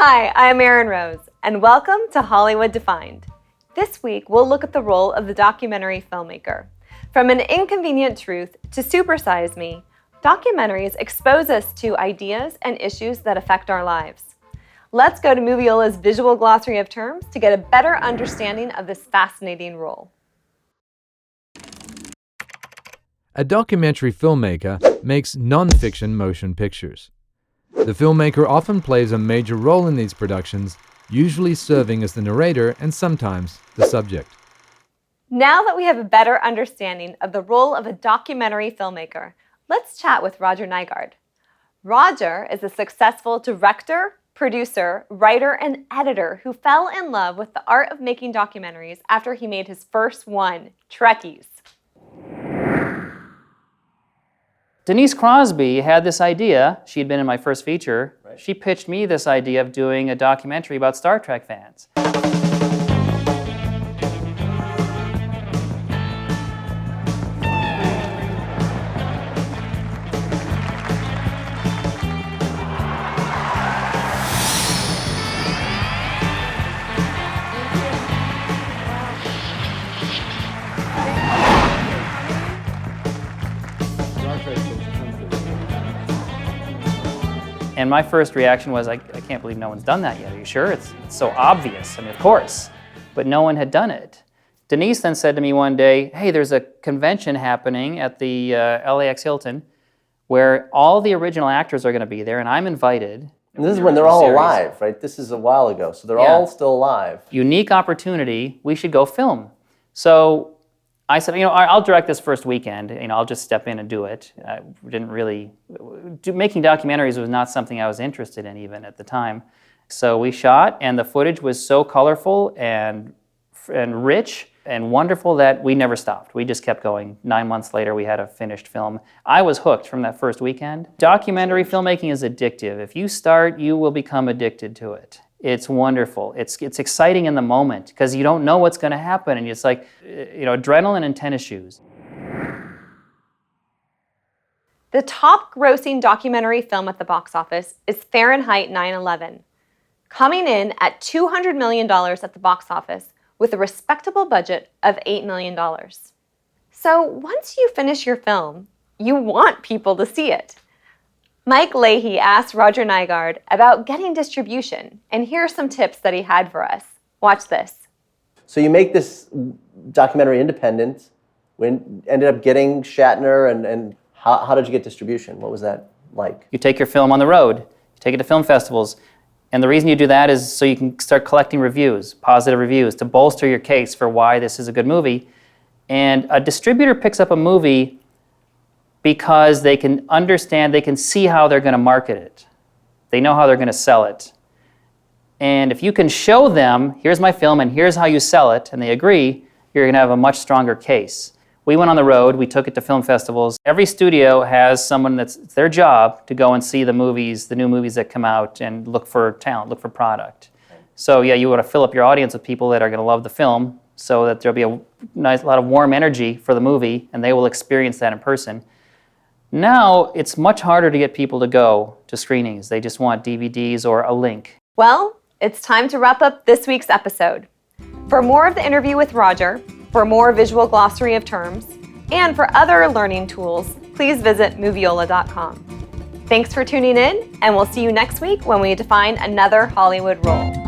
Hi, I'm Erin Rose, and welcome to Hollywood Defined. This week, we'll look at the role of the documentary filmmaker. From An Inconvenient Truth to Super Size Me, documentaries expose us to ideas and issues that affect our lives. Let's go to Moviola's visual glossary of terms to get a better understanding of this fascinating role. A documentary filmmaker makes non-fiction motion pictures. The filmmaker often plays a major role in these productions, usually serving as the narrator and sometimes the subject. Now that we have a better understanding of the role of a documentary filmmaker, let's chat with Roger Nygard. Roger is a successful director, producer, writer, and editor who fell in love with the art of making documentaries after he made his first one, Trekkies. Denise Crosby had this idea. She'd been in my first feature. Right. She pitched me this idea of doing a documentary about Star Trek fans. And my first reaction was, I can't believe no one's done that yet. Are you sure? It's so obvious. I mean, of course. But no one had done it. Denise then said to me one day, hey, there's a convention happening at the LAX Hilton where all the original actors are going to be there, and I'm invited. And this is when they're all alive, right? This is a while ago, so they're all still alive. Unique opportunity. We should go film. So I said, I'll direct this first weekend. I'll just step in and do it. I didn't really... Making documentaries was not something I was interested in even at the time. So we shot, and the footage was so colorful and rich and wonderful that we never stopped. We just kept going. 9 months later, we had a finished film. I was hooked from that first weekend. Documentary filmmaking is addictive. If you start, you will become addicted to it. It's wonderful. It's exciting in the moment because you don't know what's going to happen, and it's like, adrenaline and tennis shoes. The top grossing documentary film at the box office is Fahrenheit 9/11, coming in at $200 million at the box office with a respectable budget of $8 million. So once you finish your film, you want people to see it. Mike Leahy asked Roger Nygard about getting distribution, and here are some tips that he had for us. Watch this. So you make this documentary independent, ended up getting Shatner, and how did you get distribution? What was that like? You take your film on the road, you take it to film festivals, and the reason you do that is so you can start collecting reviews, positive reviews, to bolster your case for why this is a good movie. And a distributor picks up a movie because they can understand, they can see how they're going to market it. They know how they're going to sell it. And if you can show them, here's my film and here's how you sell it, and they agree, you're going to have a much stronger case. We went on the road, we took it to film festivals. Every studio has someone it's their job to go and see the movies, the new movies that come out, and look for talent, look for product. So yeah, you want to fill up your audience with people that are going to love the film so that there'll be a lot of warm energy for the movie, and they will experience that in person. Now, it's much harder to get people to go to screenings. They just want DVDs or a link. Well, it's time to wrap up this week's episode. For more of the interview with Roger, for more visual glossary of terms, and for other learning tools, please visit Moviola.com. Thanks for tuning in, and we'll see you next week when we define another Hollywood role.